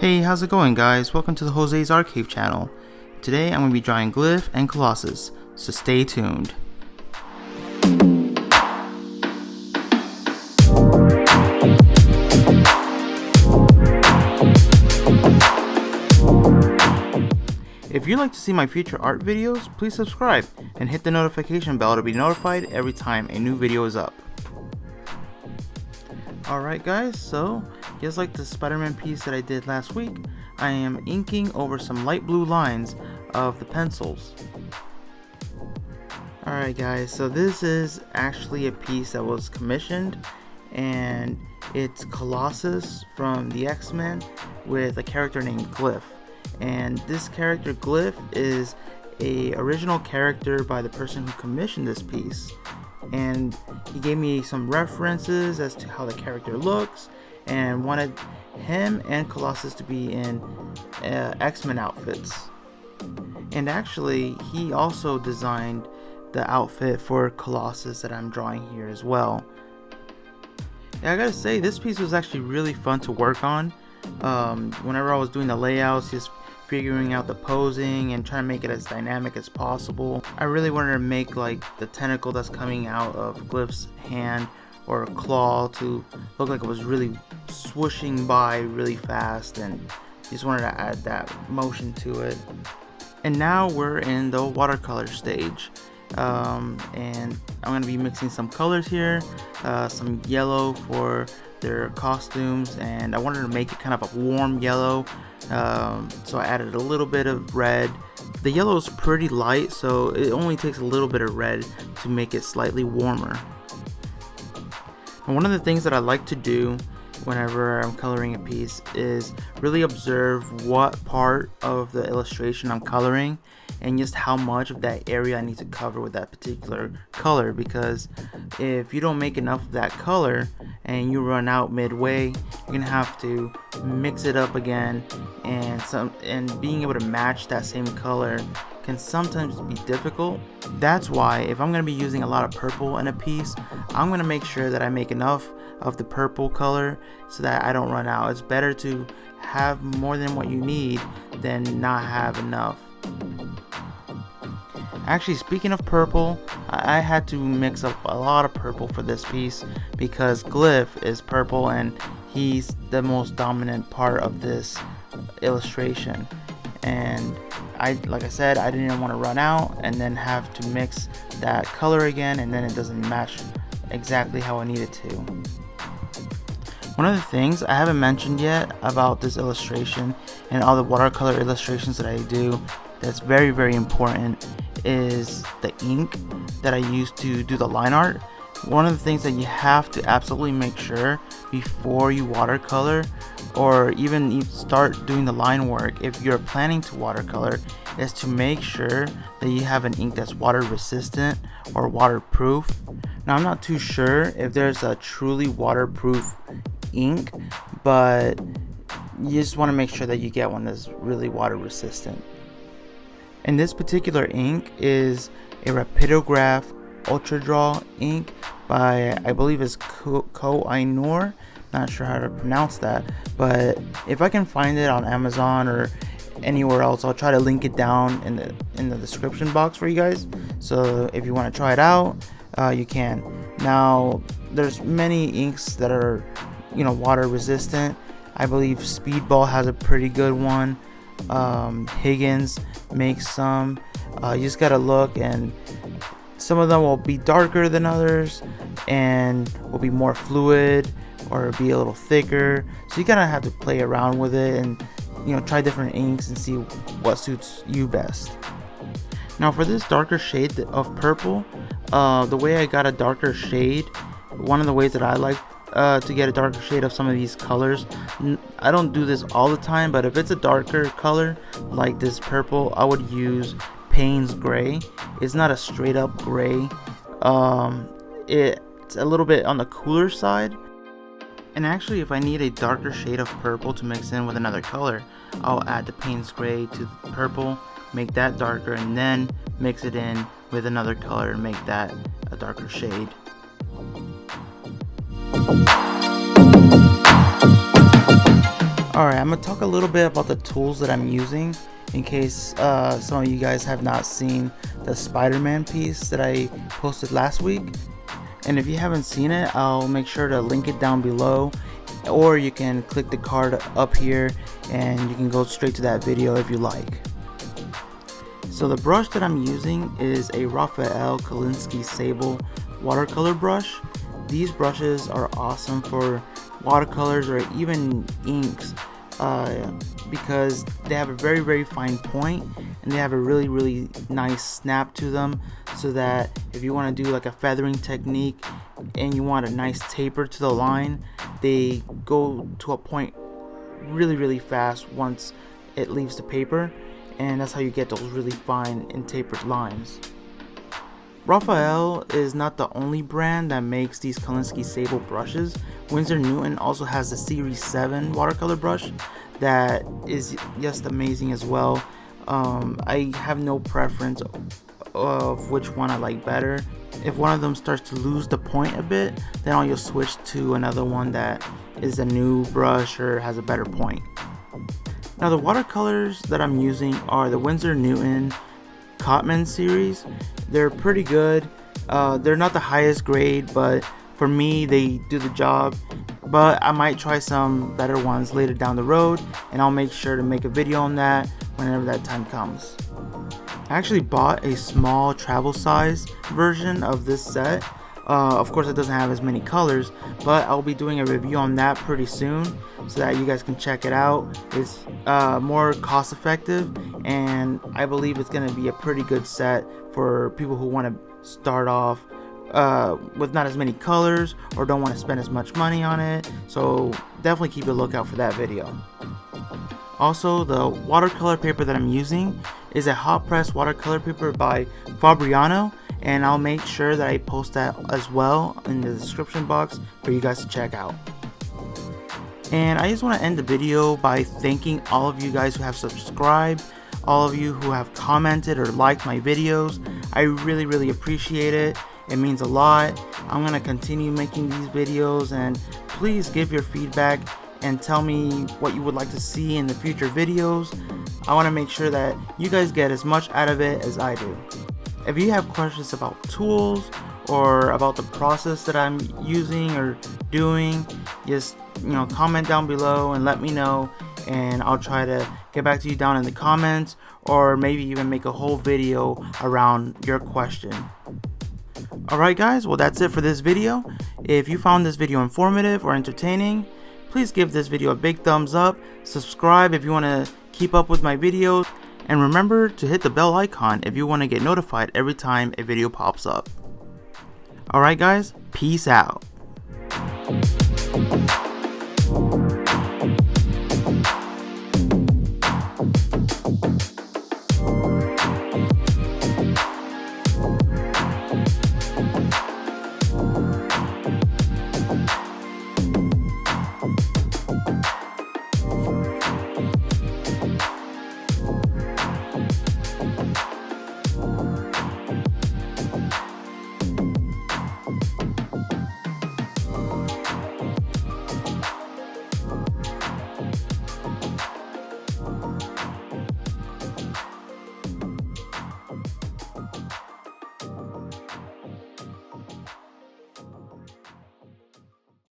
Hey, how's it going guys? Welcome to the Jose's Archive channel. Today I'm going to be drawing Glyph and Colossus, so stay tuned. If you'd like to see my future art videos, please subscribe and hit the notification bell to be notified every time a new video is up. Alright guys, so just like the Spider-Man piece that I did last week, I am inking over some light blue lines of the pencils. Alright guys, so this is actually a piece that was commissioned, and it's Colossus from the X-Men with a character named Glyph. And this character Glyph is a original character by the person who commissioned this piece, and he gave me some references as to how the character looks and wanted him and Colossus to be in X-Men outfits. And actually he also designed the outfit for Colossus that I'm drawing here as well. And I gotta say, this piece was actually really fun to work on. Whenever I was doing the layouts, just figuring out the posing and trying to make it as dynamic as possible. I really wanted to make like the tentacle that's coming out of Glyph's hand or a claw to look like it was really swooshing by really fast, and just wanted to add that motion to it. And now we're in the watercolor stage, and I'm going to be mixing some colors here, some yellow for their costumes, and I wanted to make it kind of a warm yellow, so I added a little bit of red. The yellow is pretty light, so it only takes a little bit of red to make it slightly warmer. And one of the things that I like to do whenever I'm coloring a piece is really observe what part of the illustration I'm coloring and just how much of that area I need to cover with that particular color, because if you don't make enough of that color and you run out midway, you're gonna have to mix it up again, and being able to match that same color can sometimes be difficult. That's why if I'm going to be using a lot of purple in a piece, I'm going to make sure that I make enough of the purple color so that I don't run out. It's better to have more than what you need than not have enough. Actually, speaking of purple, I had to mix up a lot of purple for this piece because Glyph is purple and he's the most dominant part of this illustration. And like I said, I didn't want to run out and then have to mix that color again, and then it doesn't match exactly how I need it to. One of the things I haven't mentioned yet about this illustration and all the watercolor illustrations that I do that's very, very important is the ink that I use to do the line art. One of the things that you have to absolutely make sure before you watercolor, or even start doing the line work if you're planning to watercolor, is to make sure that you have an ink that's water resistant or waterproof. Now I'm not too sure if there's a truly waterproof ink, but you just want to make sure that you get one that's really water resistant. And this particular ink is a Rapidograph ultradraw ink by, I believe it's Koh-I-noor. Not sure how to pronounce that, but if I can find it on Amazon or anywhere else, I'll try to link it down in the description box for you guys, so if you want to try it out, you can. Now there's many inks that are, water resistant. I believe Speedball has a pretty good one. Higgins makes some. You just gotta look, and some of them will be darker than others and will be more fluid or be a little thicker, so you gotta have to play around with it and try different inks and see what suits you best. Now for this darker shade of purple, the way I got a darker shade, one of the ways that I like to get a darker shade of some of these colors, I don't do this all the time, but if it's a darker color like this purple, I would use Payne's gray. It's not a straight up gray, it's a little bit on the cooler side. And actually, if I need a darker shade of purple to mix in with another color, I'll add the Payne's gray to the purple, make that darker, and then mix it in with another color and make that a darker shade. Alright, I'm going to talk a little bit about the tools that I'm using in case some of you guys have not seen the Spider-Man piece that I posted last week. And if you haven't seen it, I'll make sure to link it down below, or you can click the card up here and you can go straight to that video if you like. So the brush that I'm using is a Raphael Kolinsky Sable watercolor brush. These brushes are awesome for watercolors or even inks because they have a very fine point and they have a really nice snap to them, so that if you want to do like a feathering technique and you want a nice taper to the line, they go to a point really fast once it leaves the paper, and that's how you get those really fine and tapered lines. Raphael is not the only brand that makes these Kolinsky Sable brushes. Winsor Newton also has the Series 7 watercolor brush that is just amazing as well. I have no preference of which one I like better. If one of them starts to lose the point a bit, then I'll just switch to another one that is a new brush or has a better point. Now the watercolors that I'm using are the Winsor Newton Cotman series. They're pretty good. They're not the highest grade, but for me they do the job. But I might try some better ones later down the road, and I'll make sure to make a video on that whenever that time comes. I actually bought a small travel size version of this set. Of course it doesn't have as many colors, but I'll be doing a review on that pretty soon so that you guys can check it out. It's more cost effective, and I believe it's going to be a pretty good set for people who want to start off with not as many colors or don't want to spend as much money on it. So definitely keep a lookout for that video. Also, the watercolor paper that I'm using is a hot press watercolor paper by Fabriano, and I'll make sure that I post that as well in the description box for you guys to check out. And I just want to end the video by thanking all of you guys who have subscribed, all of you who have commented or liked my videos. I really appreciate it. It means a lot. I'm going to continue making these videos, and please give your feedback and tell me what you would like to see in the future videos. I want to make sure that you guys get as much out of it as I do. If you have questions about tools or about the process that I'm using or doing, just comment down below and let me know, and I'll try to get back to you down in the comments, or maybe even make a whole video around your question. Alright guys, well that's it for this video. If you found this video informative or entertaining, please give this video a big thumbs up, subscribe if you want to keep up with my videos, and remember to hit the bell icon if you want to get notified every time a video pops up. Alright guys, peace out.